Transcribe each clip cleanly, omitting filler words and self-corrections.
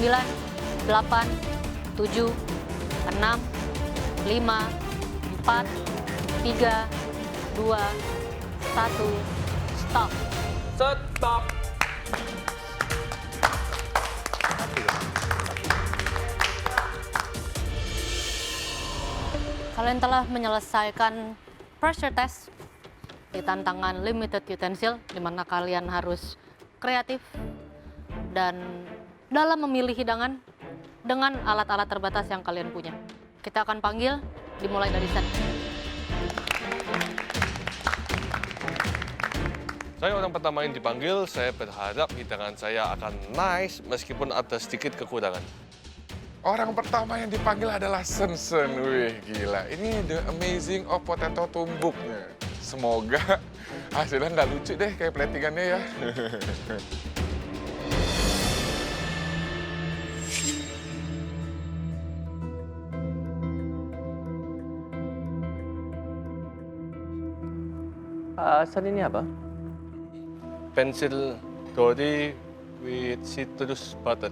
8, 7, 6, 5, 4, 3, 2, 1, stop. Stop. Kalian telah menyelesaikan pressure test di tantangan limited utensil, di mana kalian harus kreatif dan dalam memilih hidangan dengan alat-alat terbatas yang kalian punya. Kita akan panggil, dimulai dari set. Saya orang pertama yang dipanggil, saya berharap hidangan saya akan nice meskipun ada sedikit kekurangan. Orang pertama yang dipanggil adalah Sen. Wih, gila. Ini the amazing of potato tumbuknya. Semoga hasilnya nggak lucu deh kayak platingannya ya. Sen ini apa? Pensil dory with citrus butter.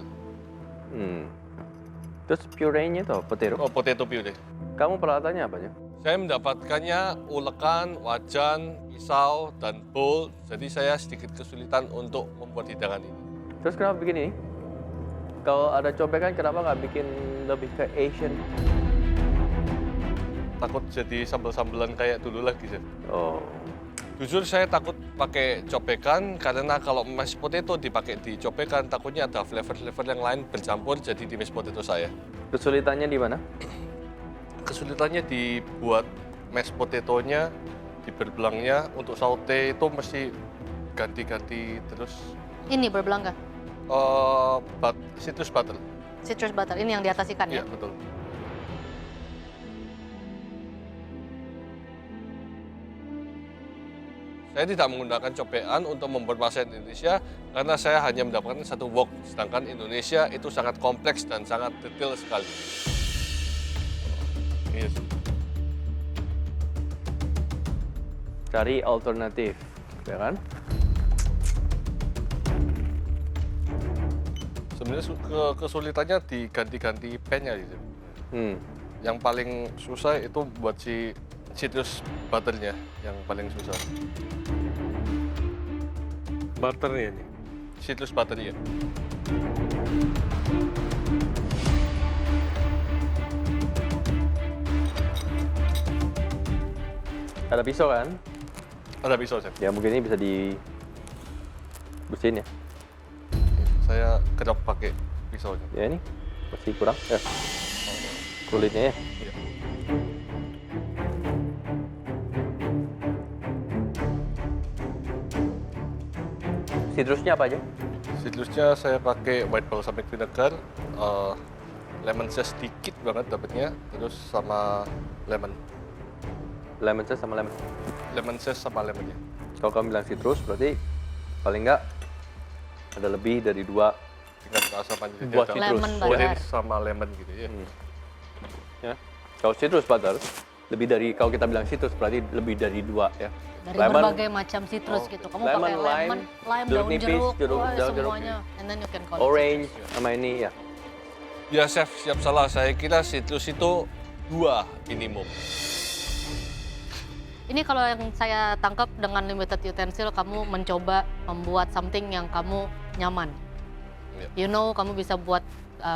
Terus puree-nya itu potato. Oh, potato puree. Kamu peralatannya apa aja? Saya mendapatkannya ulekan, wajan, pisau, dan bowl. Jadi saya sedikit kesulitan untuk membuat hidangan ini. Terus kenapa bikin ini? Kalau ada cobekan, kenapa nggak bikin lebih ke Asian? Takut jadi sambal-sambalan kayak dulu lagi, Chef. Oh, Jujur saya takut pakai cobekan karena kalau mashed potato dipakai di cobekan takutnya ada flavor-flavor yang lain bercampur jadi di mashed potato saya. kesulitannya di mana? Kesulitannya dibuat mashed potato-nya, di berbelangnya, untuk saute itu mesti ganti-ganti terus. Ini berbelangka, Citrus butter. citrus butter, ini yang di atas ikan ya? Iya, betul. Saya tidak menggunakan cobekan untuk membuat masakan Indonesia karena saya hanya mendapatkan satu wok, sedangkan Indonesia itu sangat kompleks dan sangat detail sekali. Yes. Cari alternatif, ya kan? Sebenarnya kesulitannya di ganti-ganti pan-nya gitu. Yang paling susah itu buat si citrus butternya yang paling susah. Butternya nih. Citrus butter ya. Ada pisau kan? Ada pisau, Chef. Ya mungkin ini bisa bersihin ya. Saya kedap pakai pisau. Chef. Ya ini masih kurang. Ya. Kulitnya ya. Iya. Citrusnya apa aja? Citrusnya saya pakai white balsamic vinegar, lemon zest sedikit banget dapatnya, terus sama lemon. Lemon zest sama lemon. Lemon zest sama lemonnya. Kalau kamu bilang citrus berarti paling enggak ada lebih dari 2 Tingkat keasaman jadi buah ada citrus. Lemon butter. orange sama lemon gitu ya. Ya. Kalau citrus butter lebih dari, kalau kita bilang citrus berarti lebih dari 2 ya. Dari berbagai macam citrus gitu. Kamu Lemon, pakai lemon, lime, jeruk daun nipis, jeruk, wah, daun jeruk. semuanya. And then you can call it Orange citrus. sama ini ya. Ya, Chef, siap salah. Saya kira citrus itu 2 minimum. Ini kalau yang saya tangkap dengan limited utensil, kamu mencoba membuat something yang kamu nyaman. Yeah. You know, kamu bisa buat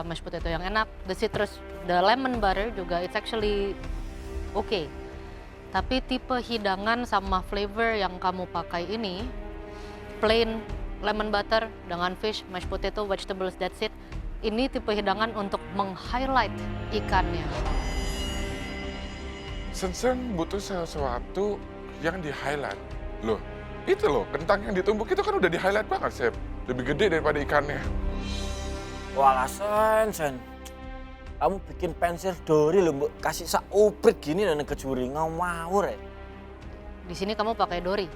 mashed potato yang enak. The citrus, the lemon butter juga, it's actually okay. Tapi tipe hidangan sama flavor yang kamu pakai ini, plain lemon butter dengan fish, mashed potato, vegetables, that's it. Ini tipe hidangan untuk meng-highlight ikannya. Sen butuh sesuatu yang di-highlight. Loh, itu loh, kentang yang ditumbuk itu kan udah di-highlight banget, Chef. Lebih gede daripada ikannya. Walah, Sen. Kamu bikin pensil dory loh, Mbak. Kasih sauprit gini dan kecuri ngawur ya. Di sini kamu pakai dori.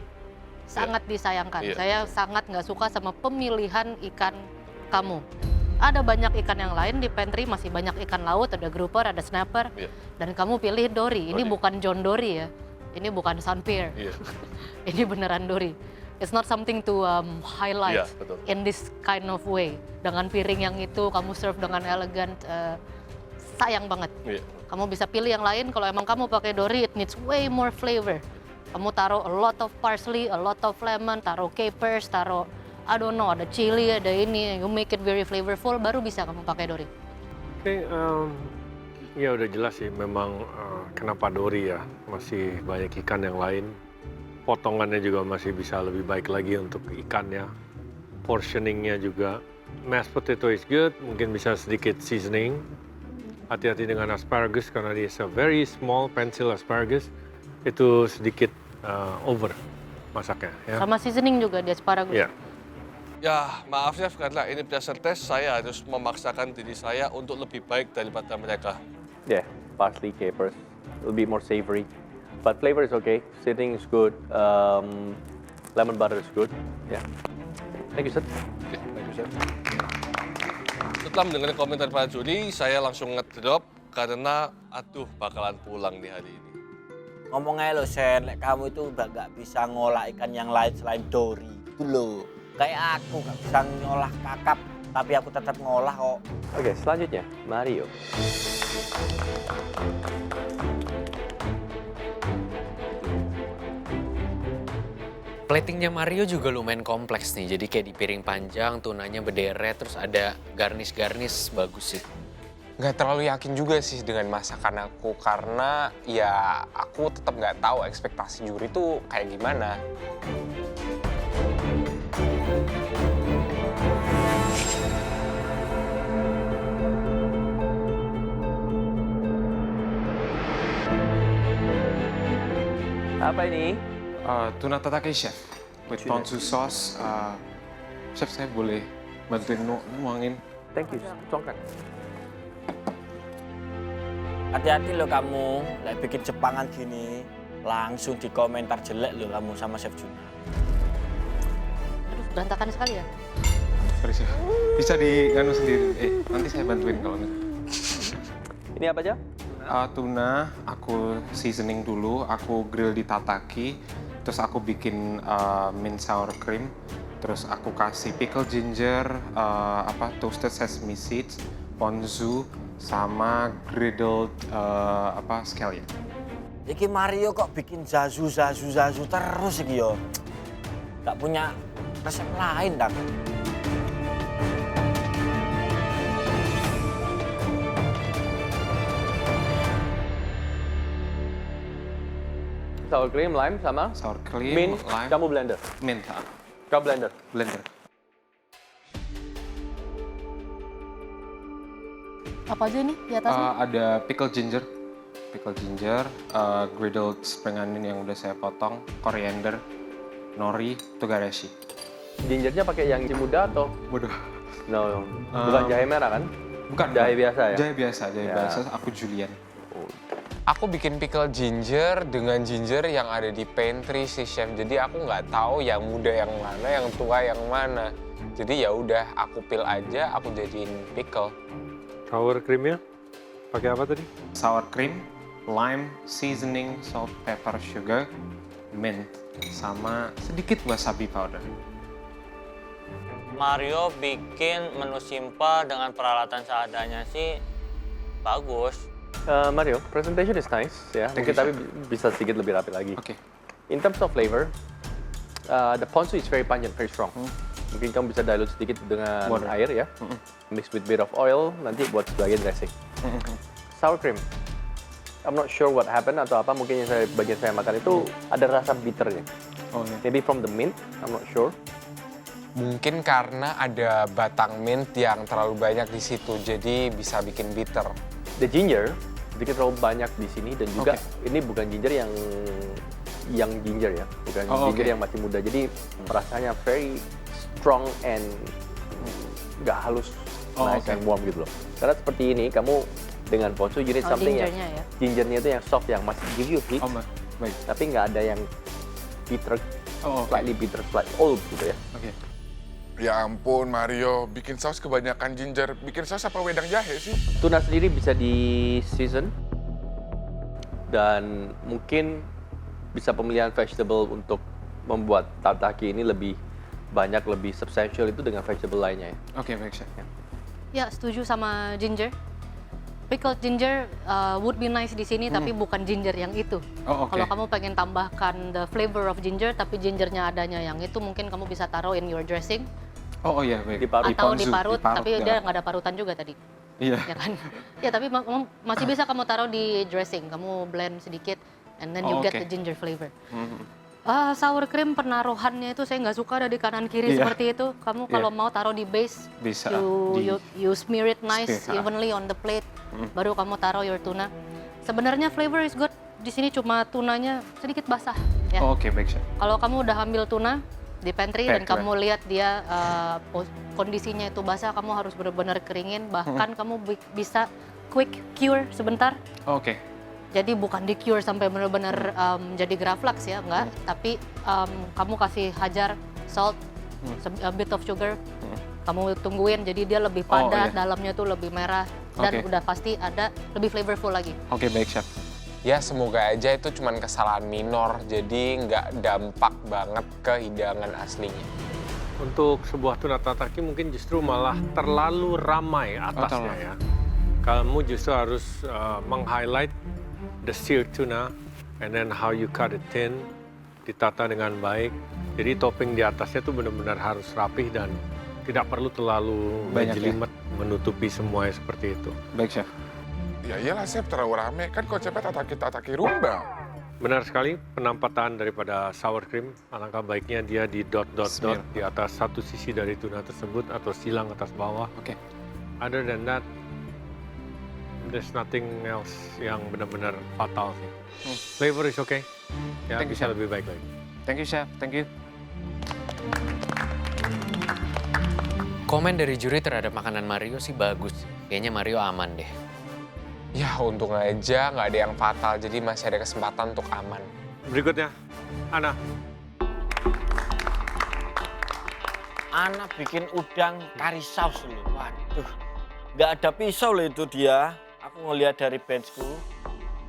Sangat disayangkan. Iya. Saya sangat nggak suka sama pemilihan ikan kamu. Ada banyak ikan yang lain di pantry, masih banyak ikan laut, ada grouper, ada snapper. Iya. Dan kamu pilih dori. Ini Dory. bukan John Dory ya. Ini bukan Sunpier. Iya. Ini beneran dori. It's not something to highlight Iya, betul. in this kind of way. Dengan piring yang itu kamu serve dengan elegan, sayang banget. Iya. Kamu bisa pilih yang lain. Kalau emang kamu pakai Dory, it needs way more flavor. Kamu taruh a lot of parsley, a lot of lemon, taruh capers, taruh I don't know, ada chili, ada ini. You make it very flavorful, baru bisa kamu pakai Dory. Oke, ya udah jelas sih memang kenapa Dory ya, masih banyak ikan yang lain. Potongannya juga masih bisa lebih baik lagi untuk ikannya. Portioningnya juga. Mashed potato is good, mungkin bisa sedikit seasoning. Hati-hati dengan asparagus karena dia is a very small pencil asparagus. Itu sedikit over masaknya. Ya. Sama seasoning juga di asparagus. Ya. Ya, maaf chef, karena ini berdasar tes, saya harus memaksakan diri saya untuk lebih baik daripada mereka. Yeah, parsley, capers, a little bit more savory. But flavor is okay, seasoning is good, lemon butter is good. Yeah. Thank you, sir. Oke, thank you chef. Setelah mendengar komentar para juri, saya langsung ngedrop karena aduh bakalan pulang di hari ini. Ngomong aja lo Sen, kamu itu udah nggak bisa ngolah ikan yang lain selain Dory. Itu loh. Kayak aku nggak bisa ngolah kakap, tapi aku tetap ngolah kok. Oke, selanjutnya Mario. Platingnya Mario juga lumayan kompleks nih, jadi kayak di piring panjang, tunanya berderet, terus ada garnish-garnish, bagus sih. Nggak terlalu yakin juga sih dengan masakan aku karena ya aku tetap nggak tahu ekspektasi juri tuh kayak gimana. Apa ini? Tuna tataki chef with ponzu sauce. Chef, saya boleh bantuin nuangin? Thank you, congkak. Hati-hati lo kamu, lagi bikin Jepangan gini, langsung di komentar jelek lo kamu sama Chef Juna. Aduh, berantakan sekali ya. Sorry chef, bisa diganu sendiri. Nanti saya bantuin kalau nggak. Ini apa aja? Tuna, aku seasoning dulu, aku grill di tataki, terus aku bikin mint sour cream, terus aku kasih pickle ginger, toasted sesame seeds, ponzu, sama griddled scallion. Iki Mario kok bikin zazu terus iki yo. Gak punya resep lain dah. Sour cream, lime, sama? Sour cream, Mint, lime, kamu blender. mint, Kau blender. blender. Apa aja nih di atasnya? Ada pickle ginger, griddled spring onion yang udah saya potong, coriander, nori, togarashi. Gingernya pakai yang muda atau? Waduh. No, bukan jahe merah kan? Bukan. Jahe biasa ya? Jahe biasa, Ya. Aku Julian. Aku bikin pickle ginger dengan ginger yang ada di pantry sih chef. Jadi aku nggak tahu yang muda yang mana, yang tua yang mana. Jadi ya udah aku peel aja, aku jadiin pickle. Sour creamnya pakai apa tadi? Sour cream, lime, seasoning, salt, pepper, sugar, mint, sama sedikit wasabi powder. Mario bikin menu simple dengan peralatan seadanya sih bagus. Mario, presentation is nice ya. Thank Mungkin you, tapi bisa sedikit lebih rapi lagi. Oke. In terms of flavor, the ponzu is very pungent, very strong. Mungkin kamu bisa dilute sedikit dengan Water. air ya. Mix with bit of oil, nanti buat sebagai dressing. Sour cream. I'm not sure what happened atau apa, mungkin yang bagian saya makan itu ada rasa bitternya. Oh, yeah. Maybe from the mint, I'm not sure. Mungkin karena ada batang mint yang terlalu banyak di situ, jadi bisa bikin bitter. The ginger sedikit terlalu banyak di sini dan juga ini bukan ginger yang ginger ya, bukan ginger yang masih muda. Jadi rasanya very strong and nggak halus, nice and warm gitu loh. Karena seperti ini kamu dengan ponzu you need something yang Gingernya ya. gingernya itu yang soft yang masih give you heat, Baik. tapi nggak ada yang bitter, Oh, slightly bitter, slightly old gitu ya. Oke. Ya ampun Mario, bikin saus kebanyakan ginger. Bikin saus apa wedang jahe sih? Tuna sendiri bisa di season dan mungkin bisa pemilihan vegetable untuk membuat tataki ini lebih banyak, lebih substantial itu dengan vegetable lainnya ya. Oke, baik chef. Ya, setuju sama ginger. Pickled ginger would be nice di sini, tapi bukan ginger yang itu. Oh, oke. Kalau kamu pengen tambahkan the flavor of ginger, tapi gingernya adanya yang itu, mungkin kamu bisa taruh in your dressing. Oh iya, baik. Diparut. Atau ponzu, diparut, tapi ya. dia nggak ada parutan juga tadi. Iya. Ya kan? Ya, tapi masih bisa kamu taruh di dressing. Kamu blend sedikit, and then you Oh, get oke. the ginger flavor. Mhm. Sour cream penaruhannya itu saya nggak suka ada di kanan kiri Iya. seperti itu. Kamu kalau mau taruh di base, Bisa. you smear it nice Smear, evenly on the plate. Baru kamu taruh your tuna. Sebenarnya flavor is good. Di sini cuma tunanya sedikit basah. Ya. Oh, oke, baik chef. Kalau kamu udah ambil tuna di pantry dan Pack, kamu lihat dia kondisinya itu basah, kamu harus benar-benar keringin. Bahkan kamu bisa quick cure sebentar. Oh, oke. Jadi bukan di cure sampai benar-benar jadi gravlax ya, enggak. Tapi kamu kasih hajar salt, a bit of sugar. Kamu tungguin jadi dia lebih padat, iya. dalamnya tuh lebih merah dan Oke. udah pasti ada lebih flavorful lagi. Oke, baik chef. Ya semoga aja itu cuman kesalahan minor, jadi nggak dampak banget ke hidangan aslinya. Untuk sebuah tuna tataki mungkin justru malah terlalu ramai atasnya ya. Kamu justru harus meng-highlight the seared tuna and then how you cut it thin, ditata dengan baik. Jadi topping di atasnya tuh benar-benar harus rapih dan tidak perlu terlalu Banyak ya? menjelimet menutupi semuanya seperti itu. Baik chef. Ya iyalah chef, terlalu rame. Kan konsepnya tataki rumba. Benar sekali, penampatan daripada sour cream, alangkah baiknya dia di dot-dot-dot Smear. di atas satu sisi dari tuna tersebut atau silang atas bawah. Oke. Other than that, there's nothing else yang benar-benar fatal sih. Flavor is okay, ya Thank you, bisa Chef. lebih baik lagi. Thank you chef. Thank you. Komen dari juri terhadap makanan Mario sih bagus. Kayaknya Mario aman deh. Ya untung aja nggak ada yang fatal, jadi masih ada kesempatan untuk aman. Berikutnya, Ana. Ana bikin udang kari saus loh. Waduh, nggak ada pisau loh itu dia. Aku ngeliat dari benchku.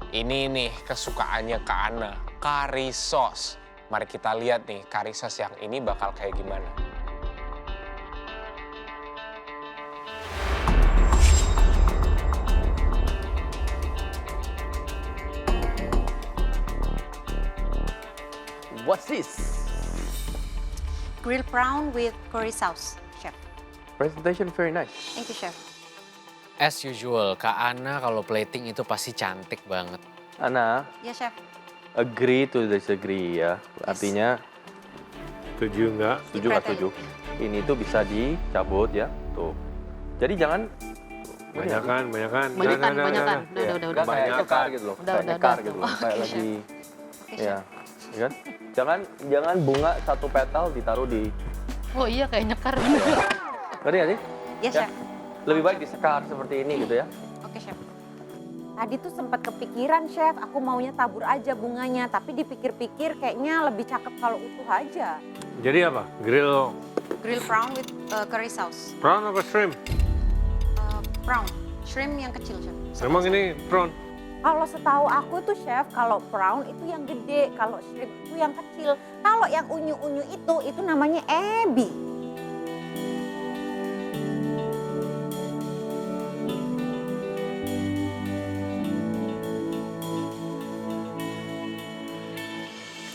Ini nih kesukaannya Kak Ana, curry sauce. Mari kita lihat nih curry sauce yang ini bakal kayak gimana. What's this? Grilled prawn with curry sauce, chef. Presentation very nice. Thank you, chef. As usual, Kak Ana kalau plating itu pasti cantik banget. Ana, Ya, chef. agree to disagree ya. Artinya Setuju nggak? setuju nggak setuju? Ini tuh bisa dicabut ya. Tuh. Jadi jangan Banyakan. Banyakan. Ya, Udah. nggak kayak nyekar gitu loh. Udah, Kayak udah. nyekar gitu loh. Oke, Kayak chef. lagi Oke, ya. chef. Ya kan? Jangan bunga satu petal ditaruh di Oh iya kayak nyekar. ngerti nggak sih? Ya, chef. Lebih baik disekar seperti ini gitu ya. Oke, chef. Tadi tuh sempat kepikiran, Chef, aku maunya tabur aja bunganya. Tapi dipikir-pikir kayaknya lebih cakep kalau utuh aja. Jadi apa? Grill Grilled prawn with curry sauce. prawn apa shrimp? Prawn, shrimp yang kecil, chef. Memang ini prawn. Kalau setahu aku tuh, Chef, kalau prawn itu yang gede, kalau shrimp itu yang kecil. Kalau yang unyu-unyu itu namanya ebi.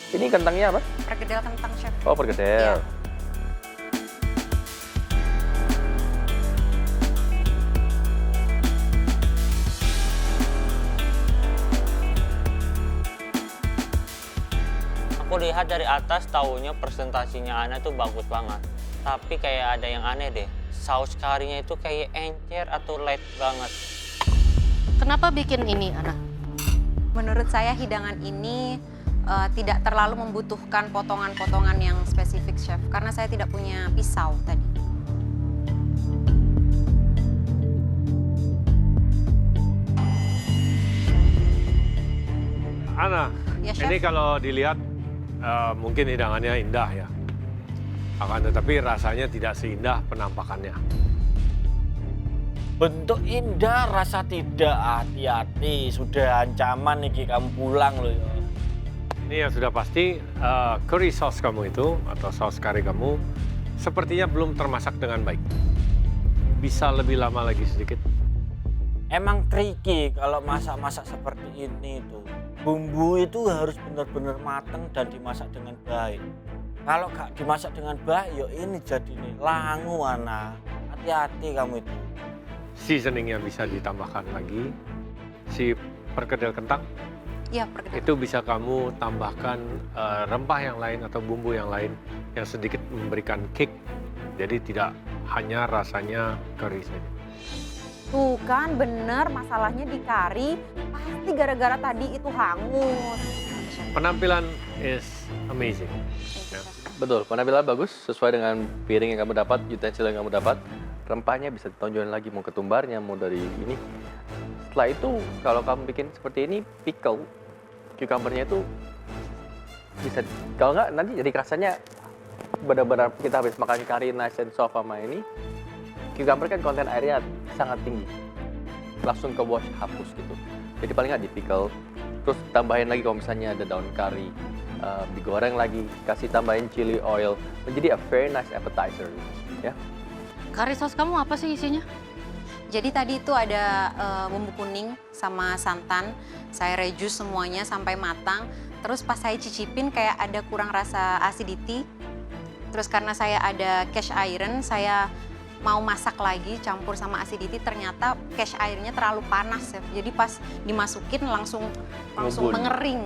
Ini kentangnya apa? Perkedel kentang, chef. Oh, perkedel. Iya. Aku lihat dari atas taunya presentasinya Ana tuh bagus banget. Tapi kayak ada yang aneh deh. Saus karinya itu kayak encer atau light banget. Kenapa bikin ini, Ana? Menurut saya hidangan ini tidak terlalu membutuhkan potongan-potongan yang spesifik, chef. Karena saya tidak punya pisau tadi. Ana, Ya, chef. ini kalau dilihat mungkin hidangannya indah ya. Akan tetapi rasanya tidak seindah penampakannya. Bentuk indah, rasa tidak. Hati-hati, sudah ancaman nih kamu pulang loh ya. Ini yang sudah pasti curry sauce kamu itu atau saus kari kamu sepertinya belum termasak dengan baik. Bisa lebih lama lagi sedikit. Emang tricky kalau masak-masak seperti ini tuh. Bumbu itu harus benar-benar mateng dan dimasak dengan baik. Kalau gak dimasak dengan baik, yo ini jadi nih langu Ana. Hati-hati kamu itu. Seasoningnya bisa ditambahkan lagi. Si perkedel kentang Iya, perkedel. itu bisa kamu tambahkan rempah yang lain atau bumbu yang lain yang sedikit memberikan kick. Jadi tidak hanya rasanya curry saja. Tuh kan bener masalahnya di kari pasti gara-gara tadi itu hangus. Penampilan is amazing. Ya. Betul, penampilan bagus sesuai dengan piring yang kamu dapat, utensil yang kamu dapat. Rempahnya bisa ditonjolin lagi, mau ketumbarnya, mau dari ini. Setelah itu, kalau kamu bikin seperti ini, pickle, cucumbernya itu bisa, kalau nggak nanti jadi rasanya benar-benar kita habis makan kari nice and soft sama ini, cucumber kan konten airnya sangat tinggi. Langsung ke wash, hapus gitu. Jadi paling nggak di pickle, terus tambahin lagi kalau misalnya ada daun kari, digoreng lagi, kasih tambahin chili oil, menjadi a very nice appetizer, ya. Curry sauce kamu apa sih isinya? Jadi tadi itu ada bumbu kuning sama santan. Saya reduce semuanya sampai matang. Terus pas saya cicipin kayak ada kurang rasa acidity. Terus karena saya ada cast iron, saya mau masak lagi campur sama acidity. Ternyata cast ironnya terlalu panas, Chef. Jadi pas dimasukin langsung Ngebul. mengering.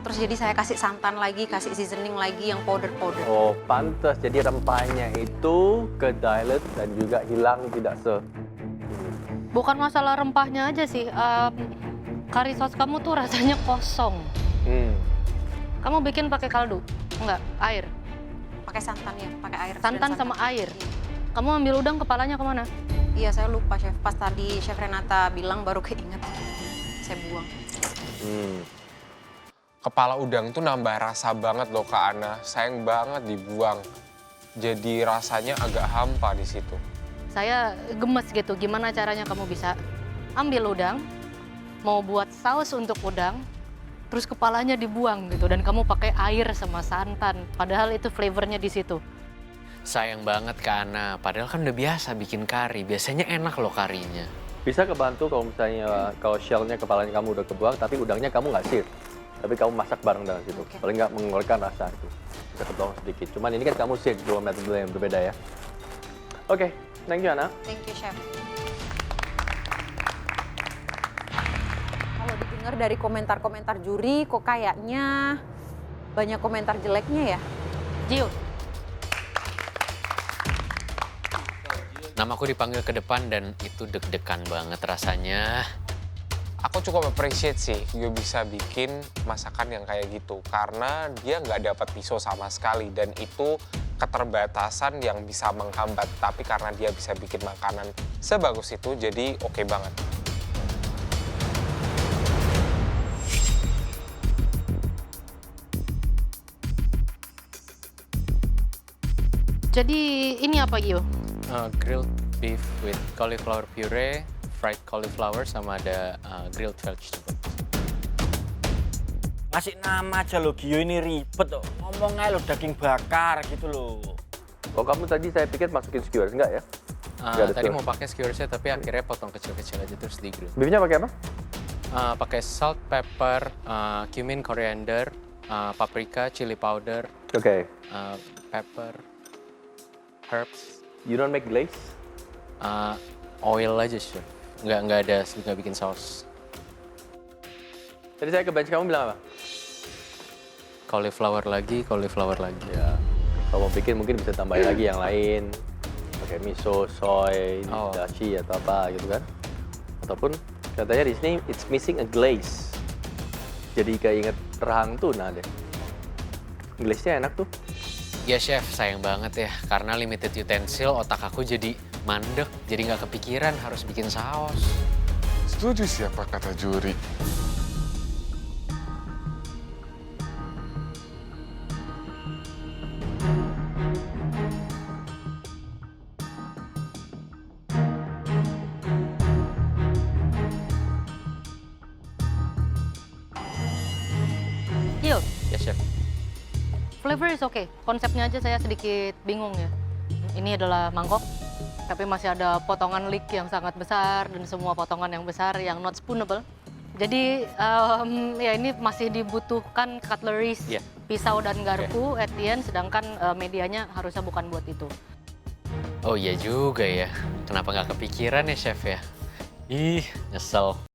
Terus jadi saya kasih santan lagi, kasih seasoning lagi yang powder-powder. Oh, pantas. Jadi rempahnya itu ke dilute dan juga hilang tidak Bukan masalah rempahnya aja sih. Curry sauce kamu tuh rasanya kosong. Kamu bikin pakai kaldu? Enggak, air. Pakai santan ya, pakai air. Santan sama air. Kamu ambil udang, kepalanya kemana? Iya, saya lupa, Chef. Pas tadi Chef Renata bilang baru keinget. Saya buang. Kepala udang tuh nambah rasa banget loh Kak Ana. Sayang banget dibuang. Jadi rasanya agak hampa di situ. Saya gemes gitu, gimana caranya kamu bisa ambil udang, mau buat saus untuk udang, terus kepalanya dibuang gitu, dan kamu pakai air sama santan, padahal itu flavornya di situ. Sayang banget Kak Ana, padahal kan udah biasa bikin kari, biasanya enak loh karinya. Bisa kebantu kalau misalnya kalau shellnya kepalanya kamu udah kebuang, tapi udangnya kamu nggak sear. Tapi kamu masak bareng dengan situ. Paling nggak mengeluarkan rasa itu. Bisa ketolong sedikit. Cuman ini kan kamu sear, dua metode yang berbeda ya. Oke, thank you Ana. Thank you, Chef. Kalau didengar dari komentar-komentar juri kok kayaknya banyak komentar jeleknya ya. Gio. Nama aku dipanggil ke depan dan itu deg-degan banget rasanya. Aku cukup appreciate sih Gio bisa bikin masakan yang kayak gitu. Karena dia nggak dapat pisau sama sekali. Dan itu keterbatasan yang bisa menghambat. Tapi karena dia bisa bikin makanan sebagus itu, jadi oke banget. Jadi ini apa Gio? Grilled beef with cauliflower puree, fried cauliflower, sama ada grilled vegetable. Ngasih nama aja lo, Gio ini ribet loh. Ngomong aja lo daging bakar gitu loh. Oh kamu tadi saya pikir masukin skewers, enggak ya? Nggak ada Tadi skewers. mau pakai skewersnya tapi akhirnya potong kecil-kecil aja terus di grill. Beefnya pakai apa? Pakai salt, pepper, cumin, coriander, paprika, chili powder, Oke. pepper, herbs, You don't make glaze? oil aja sih. Nggak bikin saus. Tadi saya ke bench kamu bilang apa? Cauliflower lagi. Ya. Kalau mau bikin mungkin bisa tambahin lagi yang lain. Pakai miso, soy, dashi atau apa gitu kan. Ataupun katanya di sini it's missing a glaze. Jadi kayak inget rahang tuna deh. Glaze-nya enak tuh. Ya chef, sayang banget ya. Karena limited utensil, otak aku jadi mandek. Jadi nggak kepikiran harus bikin saus. Setuju siapa kata juri. Gio, Chef? Flavor is okay. Konsepnya aja saya sedikit bingung ya. Ini adalah mangkok, tapi masih ada potongan leek yang sangat besar dan semua potongan yang besar yang not spoonable. Jadi ya ini masih dibutuhkan cutleries, Iya. pisau dan garpu at the end, sedangkan medianya harusnya bukan buat itu. Oh iya juga ya. Kenapa nggak kepikiran ya Chef ya? Ih, nyesel.